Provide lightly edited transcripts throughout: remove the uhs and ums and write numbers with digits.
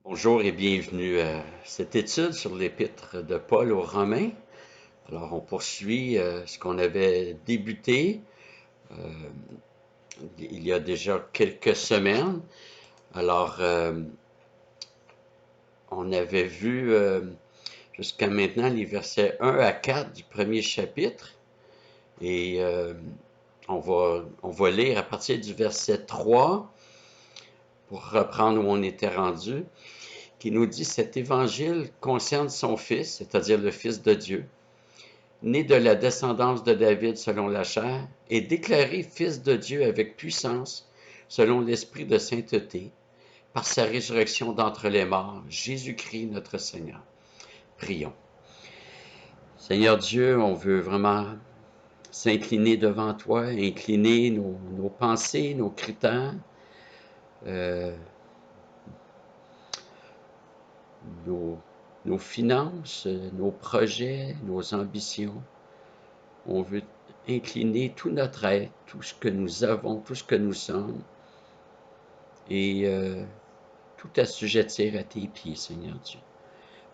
Bonjour et bienvenue à cette étude sur l'épître de Paul aux Romains. Alors, on poursuit ce qu'on avait débuté euh, il y a déjà quelques semaines. Alors, on avait vu jusqu'à maintenant les versets 1 à 4 du premier chapitre et on va lire à partir du verset 3 pour reprendre où on était rendu, qui nous dit: cet évangile concerne son Fils, c'est-à-dire le Fils de Dieu, né de la descendance de David selon la chair, et déclaré Fils de Dieu avec puissance, selon l'Esprit de sainteté, par sa résurrection d'entre les morts, Jésus-Christ notre Seigneur. Prions. Seigneur Dieu, on veut vraiment s'incliner devant toi, incliner nos pensées, nos critères, euh, nos, nos finances, nos projets, nos ambitions. On veut incliner tout notre être, tout ce que nous avons, tout ce que nous sommes, et tout assujettir à tes pieds, Seigneur Dieu.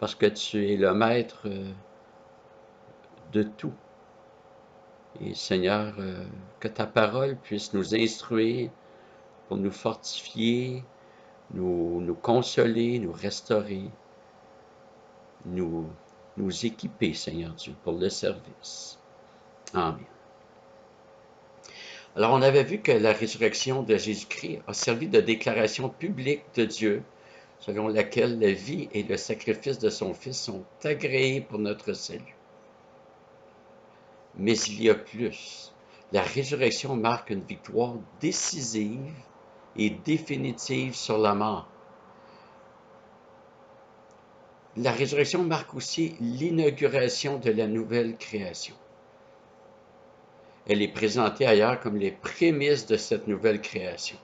Parce que tu es le maître de tout. Et Seigneur, que ta parole puisse nous instruire pour nous fortifier, nous consoler, nous restaurer, nous, nous équiper, Seigneur Dieu, pour le service. Amen. Alors, on avait vu que la résurrection de Jésus-Christ a servi de déclaration publique de Dieu, selon laquelle la vie et le sacrifice de son Fils sont agréés pour notre salut. Mais il y a plus. La résurrection marque une victoire décisive et définitive sur la mort. La résurrection marque aussi l'inauguration de la nouvelle création. Elle est présentée ailleurs comme les prémices de cette nouvelle création.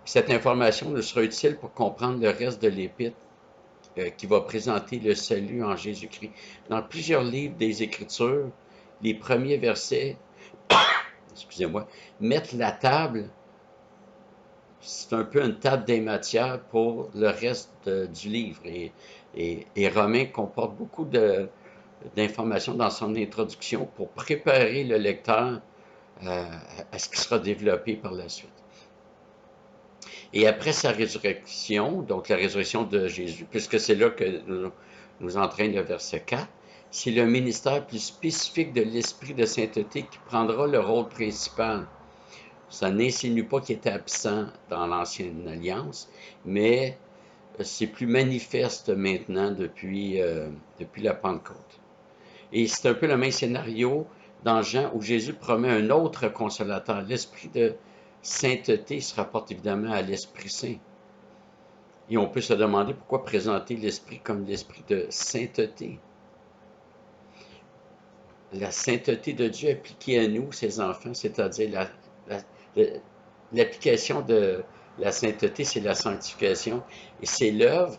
Cette information nous sera utile pour comprendre le reste de l'épître qui va présenter le salut en Jésus-Christ. Dans plusieurs livres des Écritures, les premiers versets, excusez-moi, mettent la table. C'est un peu une table des matières pour le reste du livre. Et Romain comporte beaucoup d'informations dans son introduction pour préparer le lecteur à ce qui sera développé par la suite. Et après sa résurrection, donc la résurrection de Jésus, puisque c'est là que nous entraîne le verset 4, c'est le ministère plus spécifique de l'Esprit de sainteté qui prendra le rôle principal. Ça n'insinue pas qu'il était absent dans l'Ancienne Alliance, mais c'est plus manifeste maintenant depuis la Pentecôte. Et c'est un peu le même scénario dans Jean où Jésus promet un autre consolateur. L'Esprit de sainteté se rapporte évidemment à l'Esprit Saint. Et on peut se demander pourquoi présenter l'Esprit comme l'Esprit de sainteté. La sainteté de Dieu appliquée à nous, ses enfants, c'est-à-dire l'application de la sainteté, c'est la sanctification. Et c'est l'œuvre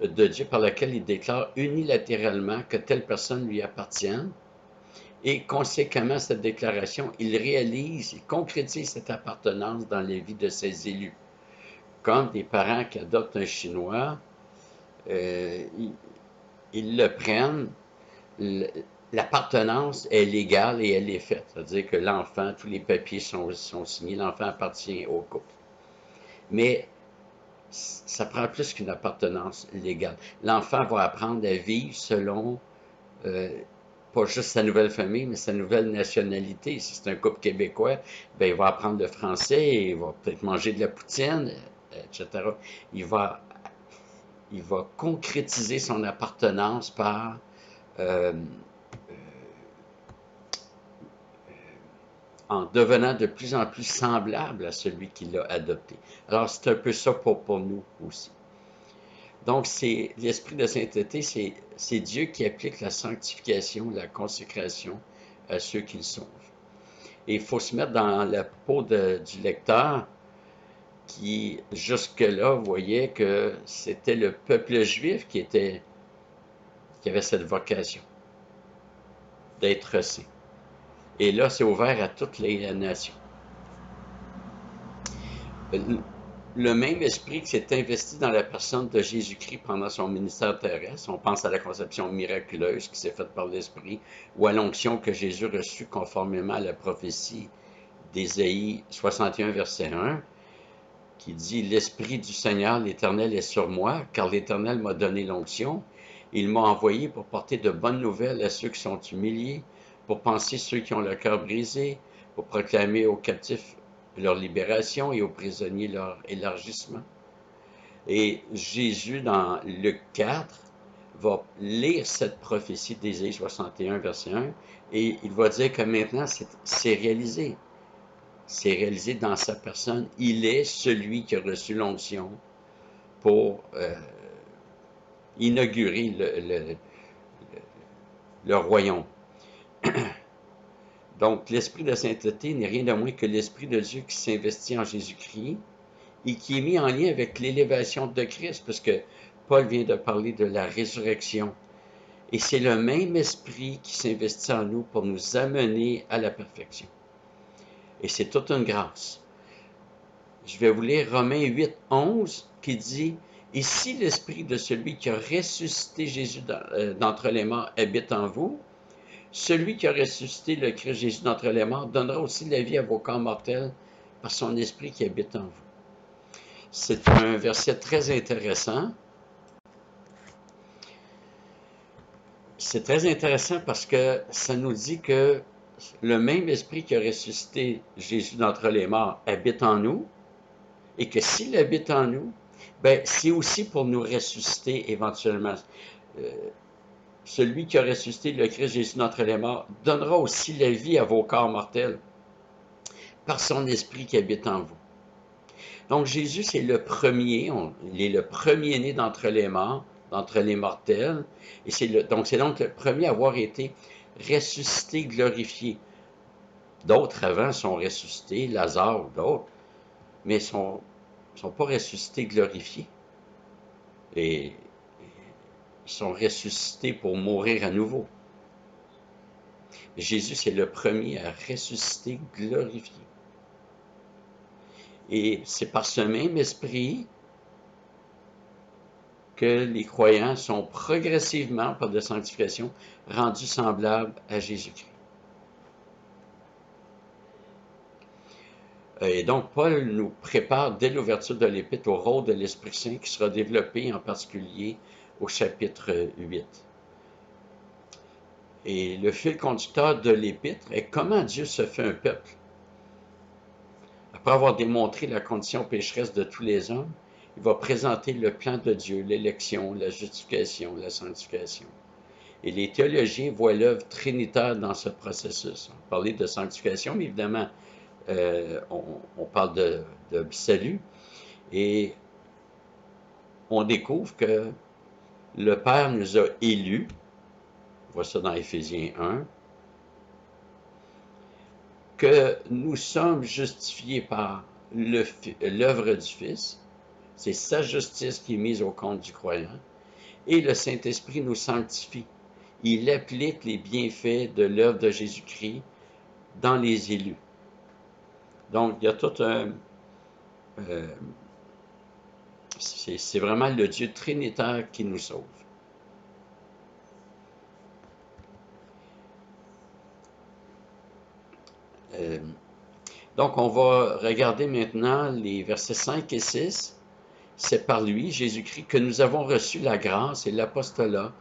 de Dieu par laquelle il déclare unilatéralement que telle personne lui appartient. Et conséquemment, cette déclaration, il réalise, il concrétise cette appartenance dans les vies de ses élus. Comme des parents qui adoptent un Chinois, ils le prennent, l'appartenance est légale et elle est faite. C'est-à-dire que l'enfant, tous les papiers sont signés, l'enfant appartient au couple. Mais ça prend plus qu'une appartenance légale. L'enfant va apprendre à vivre selon pas juste sa nouvelle famille, mais sa nouvelle nationalité. Si c'est un couple québécois, ben, il va apprendre le français, il va peut-être manger de la poutine, etc. Il va concrétiser son appartenance par en devenant de plus en plus semblable à celui qui l'a adopté. Alors, c'est un peu ça pour nous aussi. Donc, c'est l'Esprit de sainteté, c'est Dieu qui applique la sanctification, la consécration à ceux qu'il sauve. Et il faut se mettre dans la peau du lecteur qui, jusque-là, voyait que c'était le peuple juif qui avait cette vocation d'être saint. Et là, c'est ouvert à toutes les nations. le même esprit qui s'est investi dans la personne de Jésus-Christ pendant son ministère terrestre. On pense à la conception miraculeuse qui s'est faite par l'Esprit ou à l'onction que Jésus reçut conformément à la prophétie d'Ésaïe 61, verset 1, qui dit « L'Esprit du Seigneur, l'Éternel, est sur moi, car l'Éternel m'a donné l'onction. Il m'a envoyé pour porter de bonnes nouvelles à ceux qui sont humiliés, pour panser ceux qui ont le cœur brisé, pour proclamer aux captifs leur libération et aux prisonniers leur élargissement. » Et Jésus, dans Luc 4, va lire cette prophétie d'Ésaïe 61, verset 1, et il va dire que maintenant, c'est réalisé. C'est réalisé dans sa personne. Il est celui qui a reçu l'onction pour inaugurer le royaume. Donc, l'esprit de sainteté n'est rien de moins que l'esprit de Dieu qui s'investit en Jésus-Christ et qui est mis en lien avec l'élévation de Christ, parce que Paul vient de parler de la résurrection. Et c'est le même esprit qui s'investit en nous pour nous amener à la perfection. Et c'est toute une grâce. Je vais vous lire Romains 8, 11, qui dit « Et si l'esprit de celui qui a ressuscité Jésus d'entre les morts habite en vous, celui qui a ressuscité le Christ Jésus d'entre les morts donnera aussi la vie à vos corps mortels par son esprit qui habite en vous. » C'est un verset très intéressant. C'est très intéressant parce que ça nous dit que le même esprit qui a ressuscité Jésus d'entre les morts habite en nous et que s'il habite en nous, ben, c'est aussi pour nous ressusciter éventuellement. Celui qui a ressuscité le Christ Jésus d'entre les morts donnera aussi la vie à vos corps mortels par son esprit qui habite en vous. Donc Jésus, c'est le premier, il est le premier-né d'entre les morts, d'entre les mortels, et donc c'est le premier à avoir été ressuscité, glorifié. D'autres avant sont ressuscités, Lazare ou d'autres, mais ils ne sont pas ressuscités, glorifiés. Et ils sont ressuscités pour mourir à nouveau. Jésus, c'est le premier à ressusciter, glorifié. Et c'est par ce même esprit que les croyants sont progressivement, par de sanctification, rendus semblables à Jésus-Christ. Et donc, Paul nous prépare dès l'ouverture de l'Épître au rôle de l'Esprit Saint qui sera développé en particulier au chapitre 8. Et le fil conducteur de l'Épître est comment Dieu se fait un peuple. Après avoir démontré la condition pécheresse de tous les hommes, il va présenter le plan de Dieu, l'élection, la justification, la sanctification. Et les théologiens voient l'œuvre trinitaire dans ce processus. On parlait de sanctification, mais évidemment, on parle de salut. Et on découvre que le Père nous a élus, on voit ça dans Éphésiens 1, que nous sommes justifiés par l'œuvre du Fils, c'est sa justice qui est mise au compte du croyant, et le Saint-Esprit nous sanctifie. Il applique les bienfaits de l'œuvre de Jésus-Christ dans les élus. Donc, il y a tout un... c'est vraiment le Dieu trinitaire qui nous sauve. Donc, on va regarder maintenant les versets 5 et 6. C'est par lui, Jésus-Christ, que nous avons reçu la grâce et l'apostolat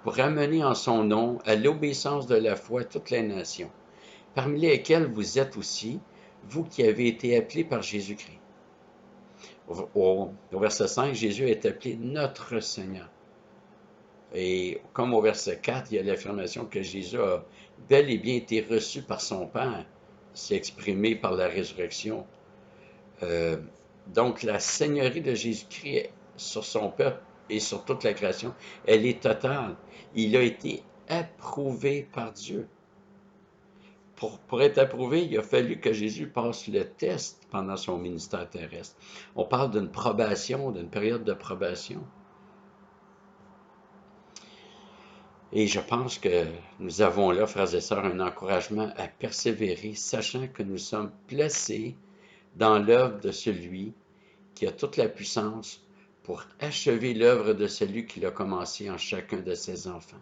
pour amener en son nom à l'obéissance de la foi toutes les nations, parmi lesquelles vous êtes aussi, vous qui avez été appelés par Jésus-Christ. Au verset 5, Jésus est appelé notre Seigneur. Et comme au verset 4, il y a l'affirmation que Jésus a bel et bien été reçu par son Père. C'est exprimé par la résurrection. Donc, la seigneurie de Jésus-Christ sur son peuple et sur toute la création, elle est totale. Il a été approuvé par Dieu. Pour être approuvé, il a fallu que Jésus passe le test pendant son ministère terrestre. On parle d'une probation, d'une période de probation. Et je pense que nous avons là, frères et sœurs, un encouragement à persévérer, sachant que nous sommes placés dans l'œuvre de celui qui a toute la puissance pour achever l'œuvre de celui qui l'a commencé en chacun de ses enfants.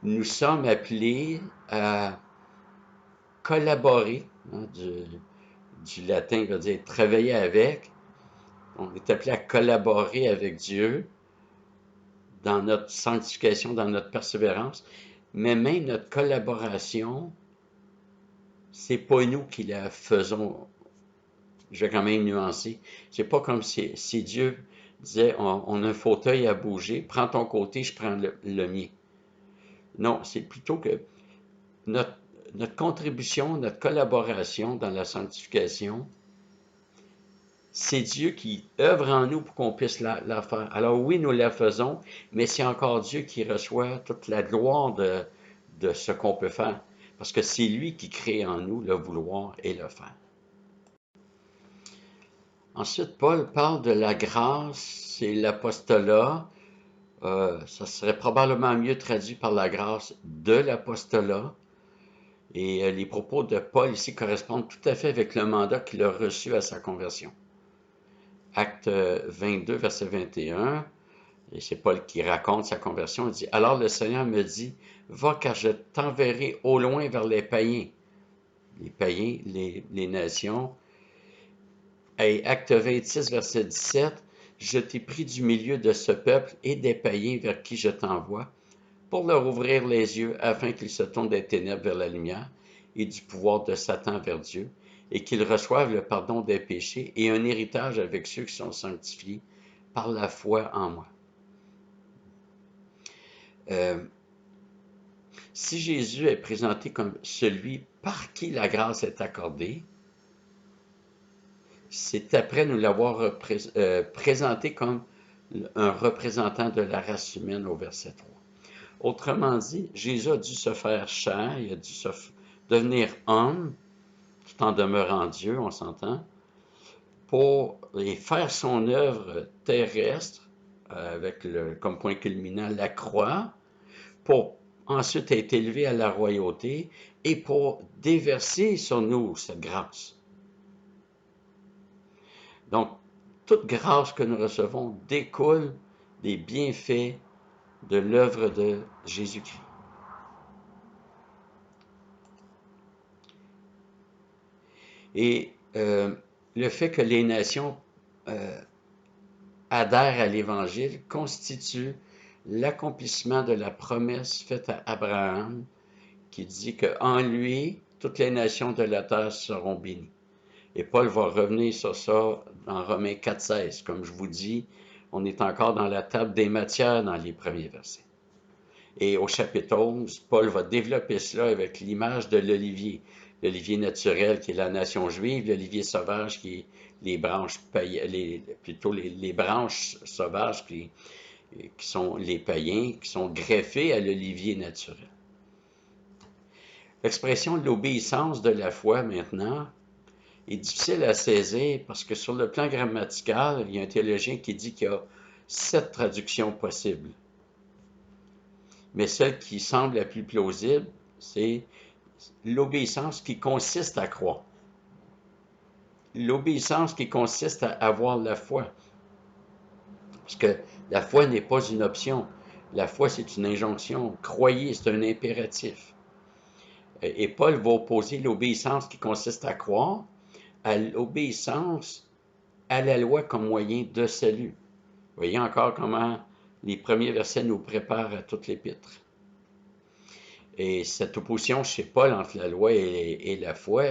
Nous sommes appelés à collaborer, hein, du latin veut dire travailler avec. On est appelé à collaborer avec Dieu dans notre sanctification, dans notre persévérance, mais même notre collaboration, c'est pas nous qui la faisons. Je vais quand même nuancer. C'est pas comme si Dieu disait on a un fauteuil à bouger, prends ton côté, je prends le mien. Non, c'est plutôt que notre, notre contribution, notre collaboration dans la sanctification, c'est Dieu qui œuvre en nous pour qu'on puisse la faire. Alors oui, nous la faisons, mais c'est encore Dieu qui reçoit toute la gloire de ce qu'on peut faire. Parce que c'est lui qui crée en nous le vouloir et le faire. Ensuite, Paul parle de la grâce et l'apostolat. Ça serait probablement mieux traduit par la grâce de l'apostolat. Et les propos de Paul ici correspondent tout à fait avec le mandat qu'il a reçu à sa conversion. Acte 22, verset 21, et c'est Paul qui raconte sa conversion, il dit « Alors le Seigneur me dit, va car je t'enverrai au loin vers les païens. » Les païens, les nations. Et Acte 26, verset 17, « Je t'ai pris du milieu de ce peuple et des païens vers qui je t'envoie, pour leur ouvrir les yeux afin qu'ils se tournent des ténèbres vers la lumière et du pouvoir de Satan vers Dieu, et qu'ils reçoivent le pardon des péchés et un héritage avec ceux qui sont sanctifiés par la foi en moi. » Si Jésus est présenté comme celui par qui la grâce est accordée, c'est après nous l'avoir présenté comme un représentant de la race humaine au verset 3. Autrement dit, Jésus a dû se faire chair, il a dû devenir homme, tout en demeurant Dieu, on s'entend, pour faire son œuvre terrestre, avec comme point culminant la croix, pour ensuite être élevé à la royauté et pour déverser sur nous cette grâce. Donc, toute grâce que nous recevons découle des bienfaits de l'œuvre de Jésus-Christ. Et le fait que les nations adhèrent à l'Évangile constitue l'accomplissement de la promesse faite à Abraham qui dit qu'en lui, toutes les nations de la terre seront bénies. Et Paul va revenir sur ça dans Romains 4,16. Comme je vous dis, on est encore dans la table des matières dans les premiers versets. Et au chapitre 11, Paul va développer cela avec l'image de l'olivier. L'olivier naturel qui est la nation juive, l'olivier sauvage qui est les branches, les branches sauvages qui sont les païens, qui sont greffés à l'olivier naturel. L'expression de l'obéissance de la foi, maintenant, est difficile à saisir parce que sur le plan grammatical, il y a un théologien qui dit qu'il y a 7 traductions possibles. Mais celle qui semble la plus plausible, c'est l'obéissance qui consiste à croire. L'obéissance qui consiste à avoir la foi. Parce que la foi n'est pas une option. La foi, c'est une injonction. Croyez, c'est un impératif. Et Paul va opposer l'obéissance qui consiste à croire à l'obéissance à la loi comme moyen de salut. Vous voyez encore comment les premiers versets nous préparent à toute l'épître. Et cette opposition chez Paul entre la loi et la foi,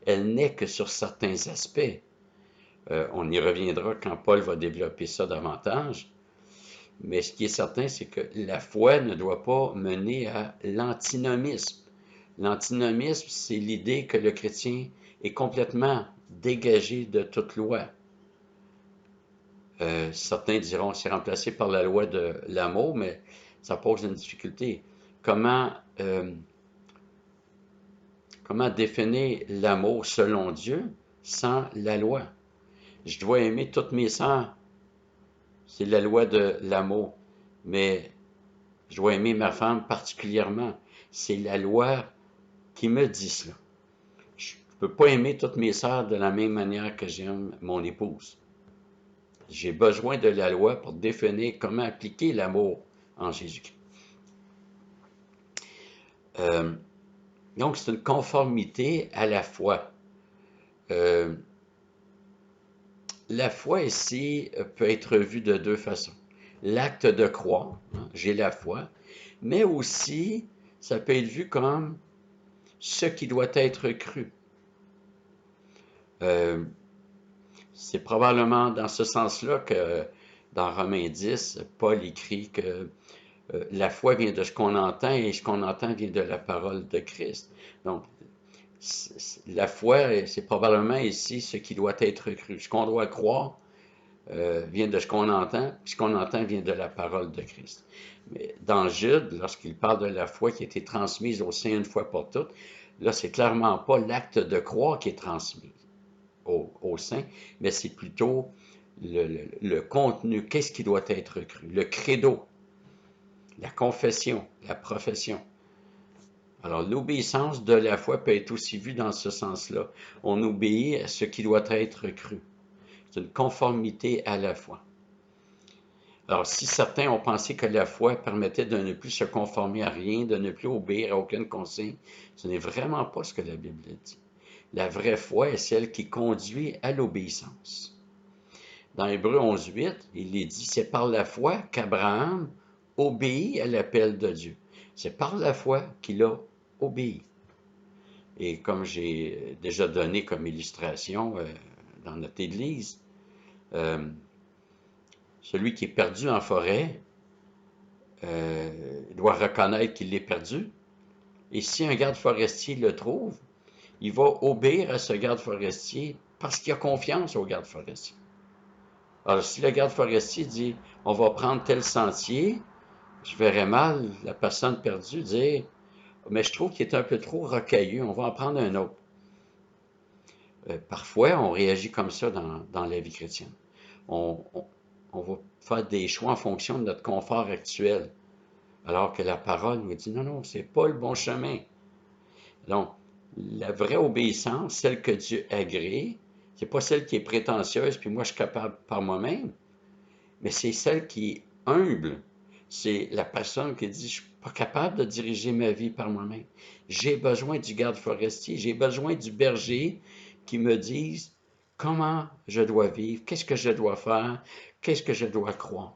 elle n'est que sur certains aspects. On y reviendra quand Paul va développer ça davantage. Mais ce qui est certain, c'est que la foi ne doit pas mener à l'antinomisme. L'antinomisme, c'est l'idée que le chrétien est complètement dégagé de toute loi. Certains diront que c'est remplacé par la loi de l'amour, mais ça pose une difficulté. Comment définir l'amour selon Dieu sans la loi? Je dois aimer toutes mes sœurs. C'est la loi de l'amour. Mais je dois aimer ma femme particulièrement. C'est la loi qui me dit cela. Je ne peux pas aimer toutes mes sœurs de la même manière que j'aime mon épouse. J'ai besoin de la loi pour définir comment appliquer l'amour en Jésus-Christ. Donc, c'est une conformité à la foi. La foi ici peut être vue de deux façons. L'acte de croire, hein, j'ai la foi, mais aussi, ça peut être vu comme ce qui doit être cru. C'est probablement dans ce sens-là que dans Romains 10, Paul écrit que la foi vient de ce qu'on entend et ce qu'on entend vient de la parole de Christ. Donc, la foi, c'est probablement ici ce qui doit être cru. Ce qu'on doit croire vient de ce qu'on entend, puis ce qu'on entend vient de la parole de Christ. Mais dans Jude, lorsqu'il parle de la foi qui a été transmise au saint une fois pour toutes, là, c'est clairement pas l'acte de croire qui est transmis au saint, mais c'est plutôt le contenu, qu'est-ce qui doit être cru, le credo, la confession, la profession. Alors, l'obéissance de la foi peut être aussi vue dans ce sens-là. On obéit à ce qui doit être cru. C'est une conformité à la foi. Alors, si certains ont pensé que la foi permettait de ne plus se conformer à rien, de ne plus obéir à aucune consigne, ce n'est vraiment pas ce que la Bible dit. La vraie foi est celle qui conduit à l'obéissance. Dans Hébreux 11.8, il est dit, c'est par la foi qu'Abraham obéit à l'appel de Dieu. C'est par la foi qu'il a obéi. Et comme j'ai déjà donné comme illustration dans notre Église, celui qui est perdu en forêt doit reconnaître qu'il est perdu. Et si un garde forestier le trouve, il va obéir à ce garde forestier parce qu'il a confiance au garde forestier. Alors, si le garde forestier dit « on va prendre tel sentier », je verrais mal la personne perdue dire « mais je trouve qu'il est un peu trop rocailleux, on va en prendre un autre ». Parfois, on réagit comme ça dans la vie chrétienne. On va faire des choix en fonction de notre confort actuel, alors que la parole nous dit « non, non, c'est pas le bon chemin ». Donc, la vraie obéissance, celle que Dieu agrée, c'est pas celle qui est prétentieuse, puis moi je suis capable par moi-même, mais c'est celle qui est humble. C'est la personne qui dit, je suis pas capable de diriger ma vie par moi-même. J'ai besoin du garde forestier, j'ai besoin du berger qui me dise comment je dois vivre, qu'est-ce que je dois faire, qu'est-ce que je dois croire.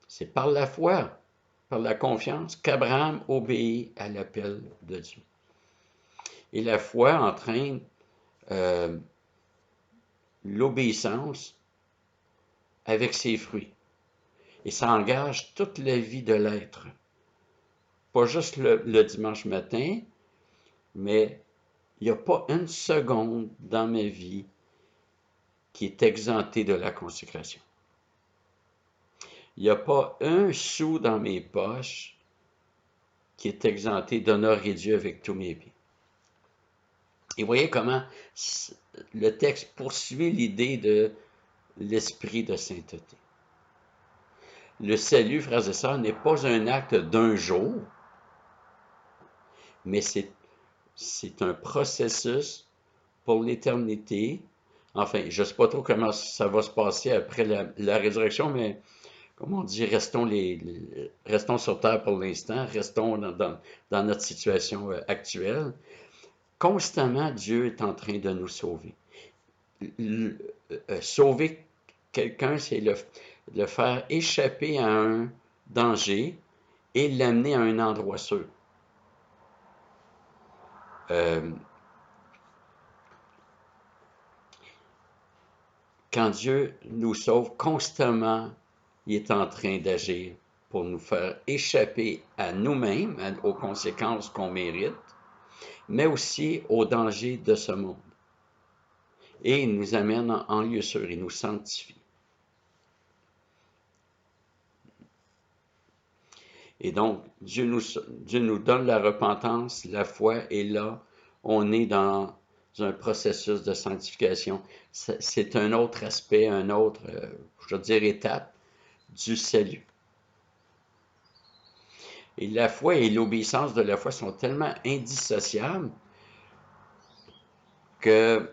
C'est par la foi, par la confiance, qu'Abraham obéit à l'appel de Dieu. Et la foi entraîne l'obéissance avec ses fruits. Et ça engage toute la vie de l'être. Pas juste le dimanche matin, mais il n'y a pas une seconde dans ma vie qui est exemptée de la consécration. Il n'y a pas un sou dans mes poches qui est exempté d'honorer Dieu avec tous mes biens. Et voyez comment le texte poursuit l'idée de l'esprit de sainteté. Le salut, frères et sœurs, n'est pas un acte d'un jour, mais c'est un processus pour l'éternité. Enfin, je ne sais pas trop comment ça va se passer après la résurrection, mais comme on dit, restons sur terre pour l'instant, restons dans notre situation actuelle. Constamment, Dieu est en train de nous sauver. Sauver quelqu'un, c'est le faire échapper à un danger et l'amener à un endroit sûr. Quand Dieu nous sauve constamment, il est en train d'agir pour nous faire échapper à nous-mêmes, aux conséquences qu'on mérite, mais aussi aux dangers de ce monde. Et il nous amène en lieu sûr, il nous sanctifie. Et donc, Dieu nous donne la repentance, la foi, et là, on est dans un processus de sanctification. C'est un autre aspect, un autre, je veux dire, étape du salut. Et la foi et l'obéissance de la foi sont tellement indissociables que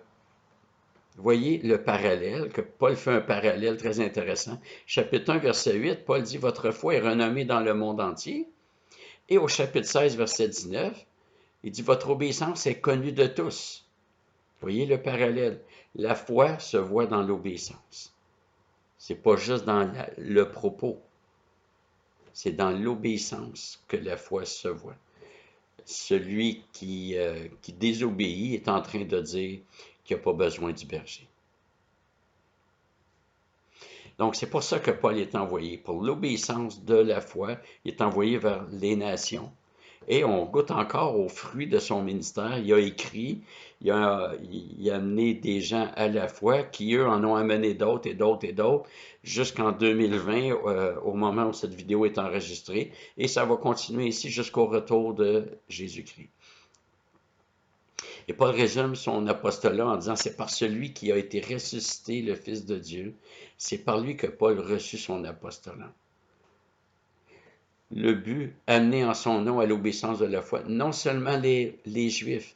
voyez le parallèle, que Paul fait un parallèle très intéressant. Chapitre 1, verset 8, Paul dit « Votre foi est renommée dans le monde entier ». Et au chapitre 16, verset 19, il dit « Votre obéissance est connue de tous ». Voyez le parallèle. La foi se voit dans l'obéissance. C'est pas juste dans le propos. C'est dans l'obéissance que la foi se voit. Celui qui désobéit est en train de dire qu'il n'a pas besoin du berger. Donc, c'est pour ça que Paul est envoyé. Pour l'obéissance de la foi, il est envoyé vers les nations. Et on goûte encore aux fruits de son ministère. Il a écrit, il a amené des gens à la foi qui, eux, en ont amené d'autres et d'autres et d'autres jusqu'en 2020, au moment où cette vidéo est enregistrée. Et ça va continuer ici jusqu'au retour de Jésus-Christ. Et Paul résume son apostolat en disant « C'est par celui qui a été ressuscité, le Fils de Dieu, c'est par lui que Paul reçut son apostolat. » Le but, amener en son nom à l'obéissance de la foi, non seulement les Juifs.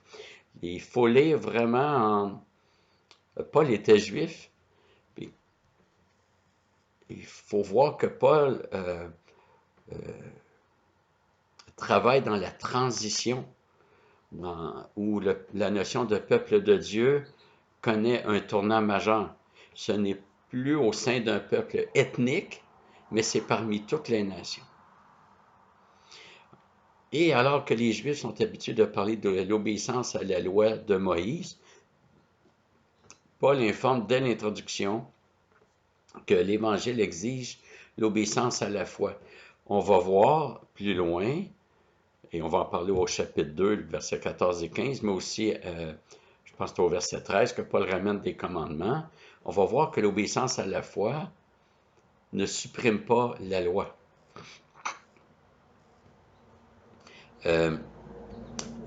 Il faut lire vraiment Paul était juif. Il faut voir que Paul travaille dans la transition, où la notion de peuple de Dieu connaît un tournant majeur. Ce n'est plus au sein d'un peuple ethnique, mais c'est parmi toutes les nations. Et alors que les Juifs sont habitués de parler de l'obéissance à la loi de Moïse, Paul informe dès l'introduction que l'Évangile exige l'obéissance à la foi. On va voir plus loin, et on va en parler au chapitre 2, versets 14 et 15, mais aussi, je pense que c'est au verset 13 que Paul ramène des commandements. On va voir que l'obéissance à la foi ne supprime pas la loi.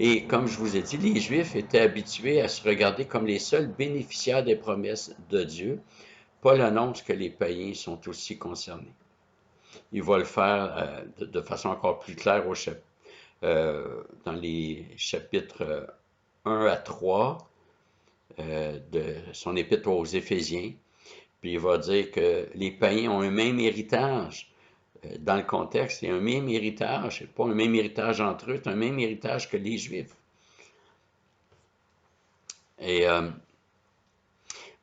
Et comme je vous ai dit, les Juifs étaient habitués à se regarder comme les seuls bénéficiaires des promesses de Dieu. Paul annonce que les païens sont aussi concernés. Il va le faire de façon encore plus claire dans les chapitres 1 à 3 de son épître aux Éphésiens. Puis il va dire que les païens ont un même héritage. Dans le contexte, il y a un même héritage, c'est pas un même héritage entre eux, c'est un même héritage que les Juifs. Et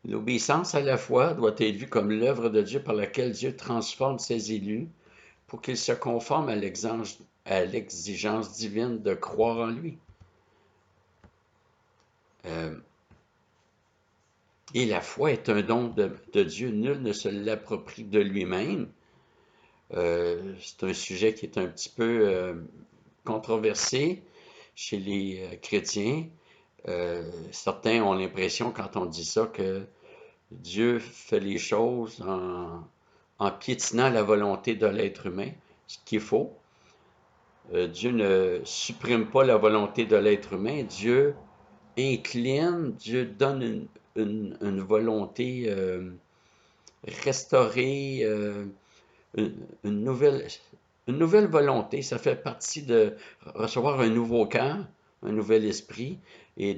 l'obéissance à la foi doit être vue comme l'œuvre de Dieu par laquelle Dieu transforme ses élus pour qu'ils se conforment à l'exigence divine de croire en lui. Et la foi est un don de Dieu, nul ne se l'approprie de lui-même. C'est un sujet qui est un petit peu controversé chez les chrétiens. Certains ont l'impression, quand on dit ça, que Dieu fait les choses en piétinant la volonté de l'être humain, ce qui est faux. Dieu ne supprime pas la volonté de l'être humain. Dieu incline, Dieu donne une volonté restaurée, une nouvelle volonté. Ça fait partie de recevoir un nouveau cœur, un nouvel esprit. Et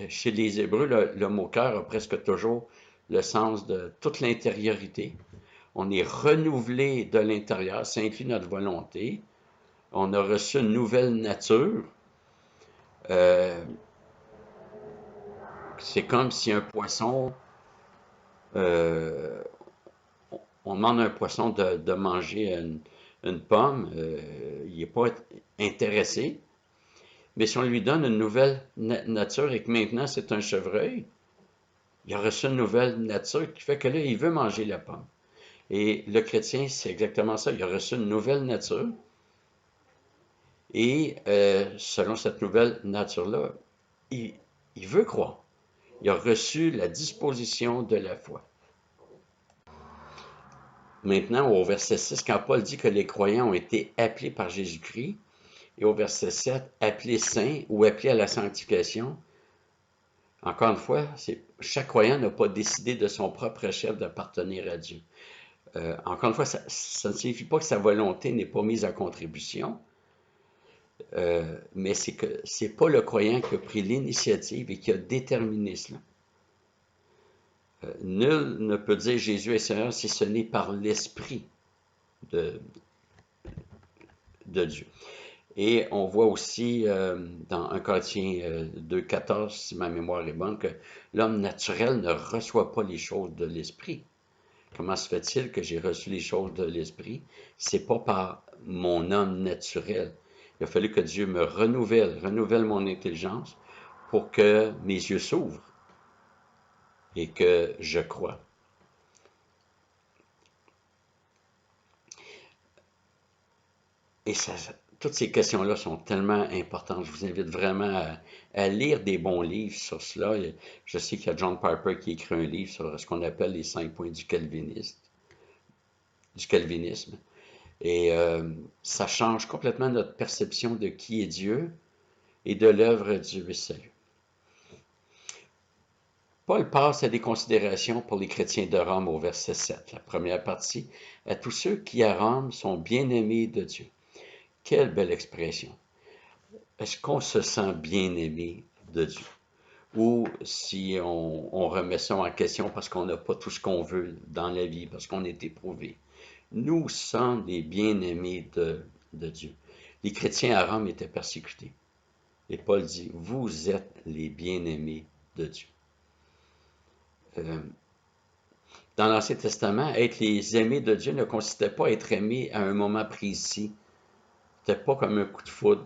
chez les Hébreux, le mot cœur a presque toujours le sens de toute l'intériorité. On est renouvelé de l'intérieur, ça inclut notre volonté. On a reçu une nouvelle nature. C'est comme si un poisson, on demande à un poisson de manger une pomme, il n'est pas intéressé. Mais si on lui donne une nouvelle nature et que maintenant c'est un chevreuil, il a reçu une nouvelle nature qui fait que là, il veut manger la pomme. Et le chrétien, c'est exactement ça. Il a reçu une nouvelle nature. Et selon cette nouvelle nature-là, il veut croire. Il a reçu la disposition de la foi. Maintenant, au verset 6, quand Paul dit que les croyants ont été appelés par Jésus-Christ, et au verset 7, appelés saints ou appelés à la sanctification, encore une fois, chaque croyant n'a pas décidé de son propre chef d'appartenir à Dieu. Encore une fois, ça ne signifie pas que sa volonté n'est pas mise à contribution, mais c'est que c'est pas le croyant qui a pris l'initiative et qui a déterminé cela. Nul ne peut dire Jésus est Seigneur si ce n'est par l'Esprit de, de Dieu. Et on voit aussi dans 1 Corinthiens 2,14, si ma mémoire est bonne, que l'homme naturel ne reçoit pas les choses de l'Esprit. Comment se fait-il que j'ai reçu les choses de l'Esprit? C'est pas par mon homme naturel. Il a fallu que Dieu me renouvelle mon intelligence pour que mes yeux s'ouvrent et que je croie. Et ça, toutes ces questions-là sont tellement importantes. Je vous invite vraiment à lire des bons livres sur cela. Je sais qu'il y a John Piper qui écrit un livre sur ce qu'on appelle les 5 points du calvinisme. Et ça change complètement notre perception de qui est Dieu et de l'œuvre Dieu et salut. Paul passe à des considérations pour les chrétiens de Rome au verset 7. La première partie, à tous ceux qui à Rome sont bien-aimés de Dieu. Quelle belle expression. Est-ce qu'on se sent bien-aimé de Dieu? Ou si on remet ça en question parce qu'on n'a pas tout ce qu'on veut dans la vie, parce qu'on est éprouvé. Nous sommes les bien-aimés de Dieu. Les chrétiens à Rome étaient persécutés. Et Paul dit, vous êtes les bien-aimés de Dieu. Dans l'Ancien Testament, être les aimés de Dieu ne consistait pas à être aimé à un moment précis. C'était pas comme un coup de foudre.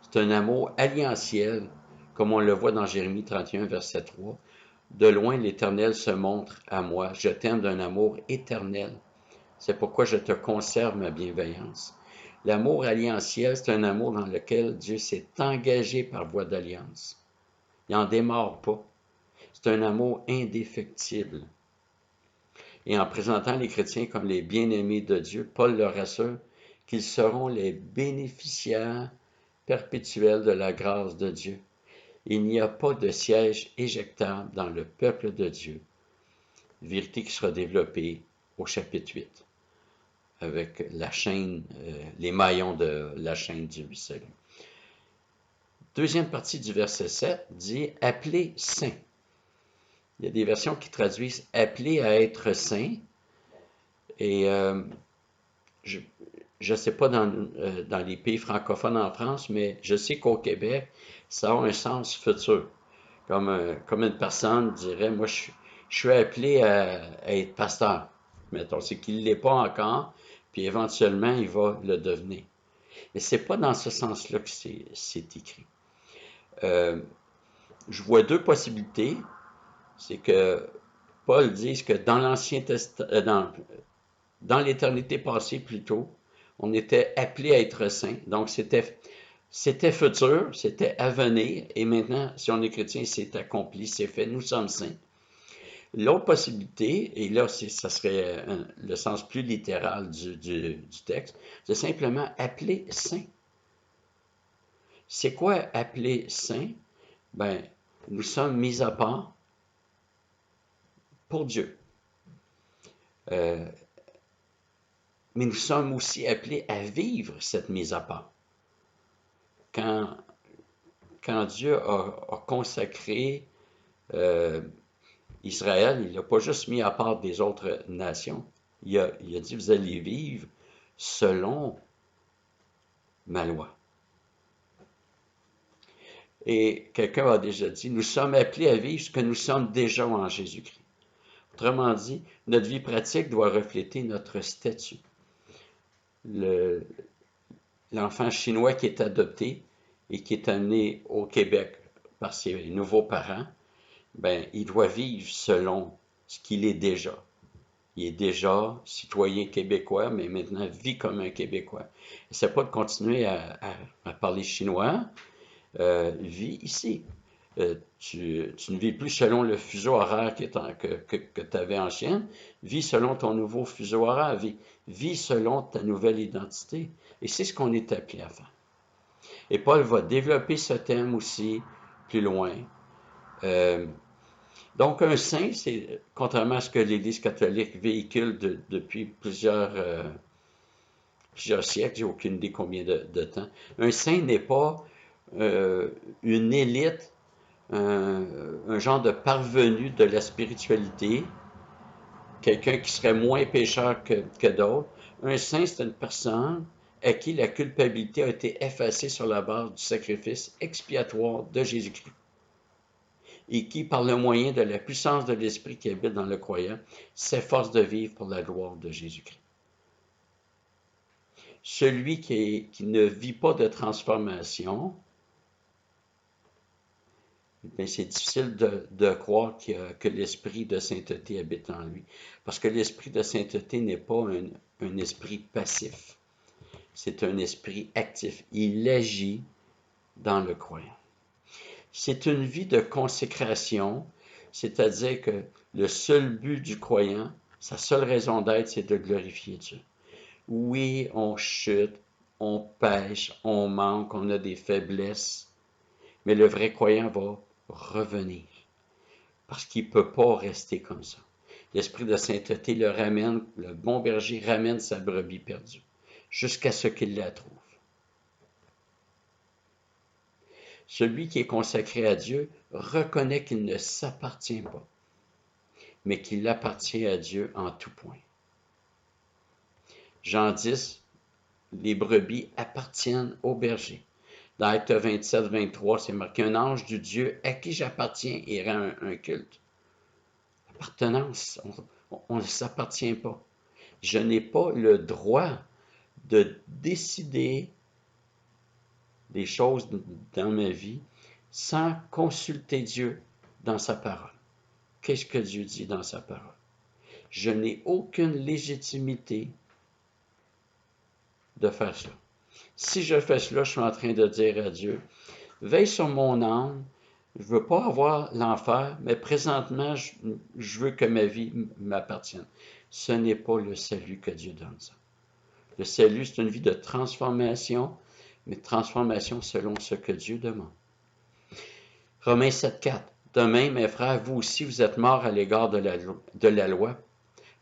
C'est un amour alliantiel, comme on le voit dans Jérémie 31, verset 3. De loin, l'Éternel se montre à moi. Je t'aime d'un amour éternel. C'est pourquoi je te conserve ma bienveillance. L'amour alliantiel, c'est un amour dans lequel Dieu s'est engagé par voie d'alliance. Il n'en démarre pas. C'est un amour indéfectible. Et en présentant les chrétiens comme les bien-aimés de Dieu, Paul leur assure qu'ils seront les bénéficiaires perpétuels de la grâce de Dieu. Il n'y a pas de siège éjectable dans le peuple de Dieu. Vérité qui sera développée au chapitre 8, avec la chaîne, les maillons de la chaîne du salut. Deuxième partie du verset 7 dit « Appelez saints ». Il y a des versions qui traduisent « Appelez à être saints ». Et je ne sais pas dans les pays francophones en France, mais je sais qu'au Québec, ça a un sens futur. Comme une personne dirait, moi, je suis appelé à être pasteur. Mettons, c'est qu'il ne l'est pas encore, puis éventuellement, il va le devenir. Mais ce n'est pas dans ce sens-là que c'est écrit. Je vois deux possibilités. C'est que Paul dit que dans l'Ancien Testament, dans l'éternité passée plutôt, on était appelé à être saint. Donc, c'était futur, c'était à venir, et maintenant, si on est chrétien, c'est accompli, c'est fait, nous sommes saints. L'autre possibilité, et là, ça serait le sens plus littéral du texte, c'est simplement appeler saint. C'est quoi appeler saint? Ben, nous sommes mis à part pour Dieu. Mais nous sommes aussi appelés à vivre cette mise à part. Quand Dieu a consacré Israël, il ne l'a pas juste mis à part des autres nations. Il a dit, vous allez vivre selon ma loi. Et quelqu'un a déjà dit, nous sommes appelés à vivre ce que nous sommes déjà en Jésus-Christ. Autrement dit, notre vie pratique doit refléter notre statut. L'enfant chinois qui est adopté et qui est amené au Québec par ses nouveaux parents, ben, il doit vivre selon ce qu'il est déjà. Il est déjà citoyen québécois, mais maintenant vit comme un Québécois. C'est pas de continuer à parler chinois, vis ici. Tu ne vis plus selon le fuseau horaire que tu avais en Chine, vis selon ton nouveau fuseau horaire, vis selon ta nouvelle identité. Et c'est ce qu'on est appelé à faire. Et Paul va développer ce thème aussi plus loin. Donc, un saint, c'est, contrairement à ce que l'Église catholique véhicule depuis plusieurs siècles, j'ai aucune idée combien de temps, un saint n'est pas une élite, un genre de parvenu de la spiritualité, quelqu'un qui serait moins pécheur que d'autres. Un saint, c'est une personne à qui la culpabilité a été effacée sur la base du sacrifice expiatoire de Jésus-Christ et qui, par le moyen de la puissance de l'Esprit qui habite dans le croyant, s'efforce de vivre pour la gloire de Jésus-Christ. Celui qui ne vit pas de transformation, c'est difficile de croire que l'esprit de sainteté habite en lui. Parce que l'esprit de sainteté n'est pas un esprit passif. C'est un esprit actif. Il agit dans le croyant. C'est une vie de consécration, c'est-à-dire que le seul but du croyant, sa seule raison d'être, c'est de glorifier Dieu. Oui, on chute, on pêche, on manque, on a des faiblesses, mais le vrai croyant va revenir, parce qu'il ne peut pas rester comme ça. L'esprit de sainteté le ramène, le bon berger ramène sa brebis perdue, jusqu'à ce qu'il la trouve. Celui qui est consacré à Dieu reconnaît qu'il ne s'appartient pas, mais qu'il appartient à Dieu en tout point. Jean 10, les brebis appartiennent au berger. Dans Acte 27, 23, c'est marqué « Un ange du Dieu à qui j'appartiens et rend un culte ». Appartenance, on ne s'appartient pas. Je n'ai pas le droit de décider des choses dans ma vie sans consulter Dieu dans sa parole. Qu'est-ce que Dieu dit dans sa parole? Je n'ai aucune légitimité de faire cela. Si je fais cela, je suis en train de dire à Dieu, veille sur mon âme, je ne veux pas avoir l'enfer, mais présentement, je veux que ma vie m'appartienne. Ce n'est pas le salut que Dieu donne, ça. Le salut, c'est une vie de transformation, mais transformation selon ce que Dieu demande. Romains 7,4. De même, mes frères, vous aussi, vous êtes morts à l'égard de la loi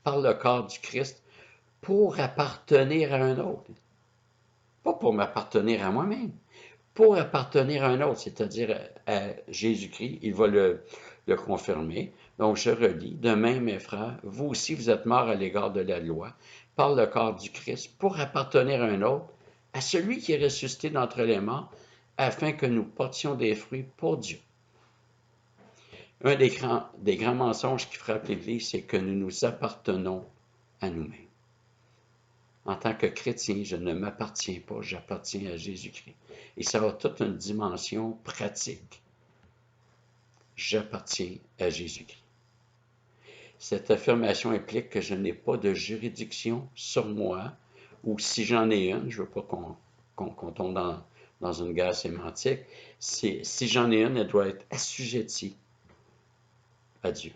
par le corps du Christ pour appartenir à un autre. Pas pour m'appartenir à moi-même, pour appartenir à un autre, c'est-à-dire à Jésus-Christ. Il va le confirmer. Donc, je relis. De même, mes frères, vous aussi, vous êtes morts à l'égard de la loi par le corps du Christ pour appartenir à un autre, à celui qui est ressuscité d'entre les morts, afin que nous portions des fruits pour Dieu. Un des grands mensonges qui frappe l'Église, c'est que nous nous appartenons à nous-mêmes. En tant que chrétien, je ne m'appartiens pas, j'appartiens à Jésus-Christ. Et ça a toute une dimension pratique. J'appartiens à Jésus-Christ. Cette affirmation implique que je n'ai pas de juridiction sur moi, ou si j'en ai une, je ne veux pas qu'on tombe dans une guerre sémantique, si j'en ai une, elle doit être assujettie à Dieu.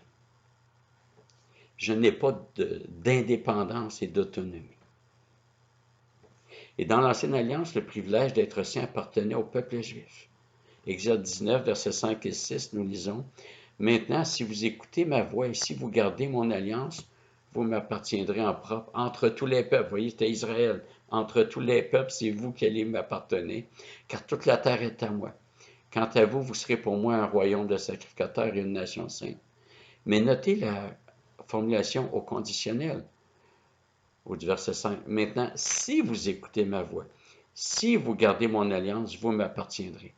Je n'ai pas d'indépendance et d'autonomie. Et dans l'Ancienne Alliance, le privilège d'être saint appartenait au peuple juif. Exode 19, versets 5 et 6, nous lisons « Maintenant, si vous écoutez ma voix et si vous gardez mon alliance, vous m'appartiendrez en propre entre tous les peuples. » Vous voyez, c'était Israël. « Entre tous les peuples, c'est vous qui allez m'appartenir, car toute la terre est à moi. Quant à vous, vous serez pour moi un royaume de sacrificateurs et une nation sainte. » Mais notez la formulation au conditionnel. Au verset 5. Maintenant, si vous écoutez ma voix, si vous gardez mon alliance, vous m'appartiendrez.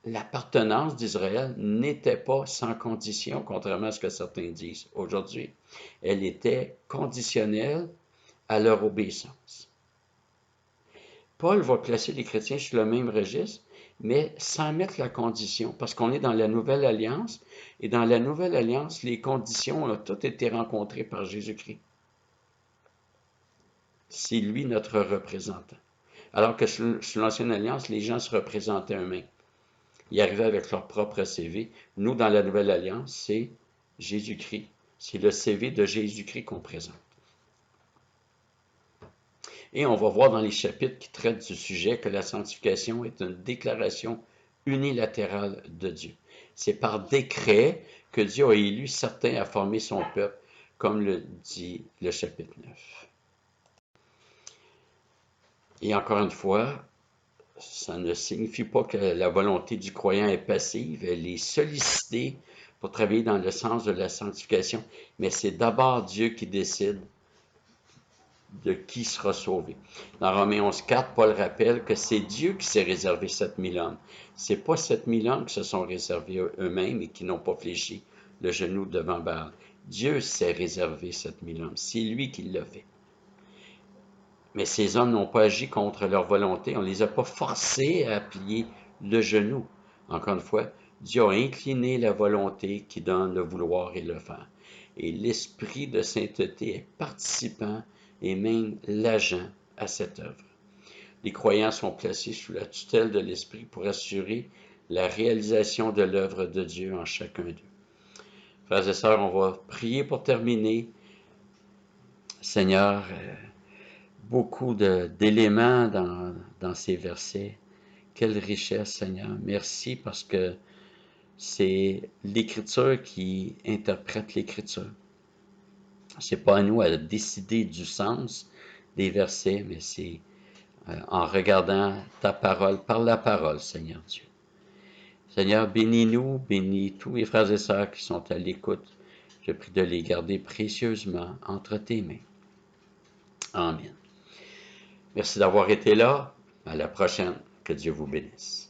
L'appartenance d'Israël n'était pas sans condition, contrairement à ce que certains disent aujourd'hui. Elle était conditionnelle à leur obéissance. Paul va placer les chrétiens sur le même registre, mais sans mettre la condition, parce qu'on est dans la Nouvelle Alliance, et dans la Nouvelle Alliance, les conditions ont toutes été rencontrées par Jésus-Christ. C'est lui notre représentant. Alors que sur l'Ancienne Alliance, les gens se représentaient eux-mêmes. Ils arrivaient avec leur propre CV. Nous, dans la Nouvelle Alliance, c'est Jésus-Christ. C'est le CV de Jésus-Christ qu'on présente. Et on va voir dans les chapitres qui traitent du sujet que la sanctification est une déclaration unilatérale de Dieu. C'est par décret que Dieu a élu certains à former son peuple, comme le dit le chapitre 9. Et encore une fois, ça ne signifie pas que la volonté du croyant est passive, elle est sollicitée pour travailler dans le sens de la sanctification, mais c'est d'abord Dieu qui décide de qui sera sauvé. Dans Romains 11,4, Paul rappelle que c'est Dieu qui s'est réservé 7000 hommes. C'est pas 7000 hommes qui se sont réservés eux-mêmes et qui n'ont pas fléchi le genou devant Baal. Dieu s'est réservé 7000 hommes. C'est lui qui l'a fait. Mais ces hommes n'ont pas agi contre leur volonté. On ne les a pas forcés à plier le genou. Encore une fois, Dieu a incliné la volonté qui donne le vouloir et le faire. Et l'esprit de sainteté est participant et même l'agent à cette œuvre. Les croyants sont placés sous la tutelle de l'esprit pour assurer la réalisation de l'œuvre de Dieu en chacun d'eux. Frères et sœurs, on va prier pour terminer. Seigneur, beaucoup d'éléments dans ces versets. Quelle richesse, Seigneur. Merci parce que c'est l'Écriture qui interprète l'Écriture. C'est pas à nous à décider du sens des versets, mais c'est en regardant ta parole, par la parole, Seigneur Dieu. Seigneur, bénis-nous, bénis tous mes frères et sœurs qui sont à l'écoute. Je prie de les garder précieusement entre tes mains. Amen. Merci d'avoir été là. À la prochaine. Que Dieu vous bénisse.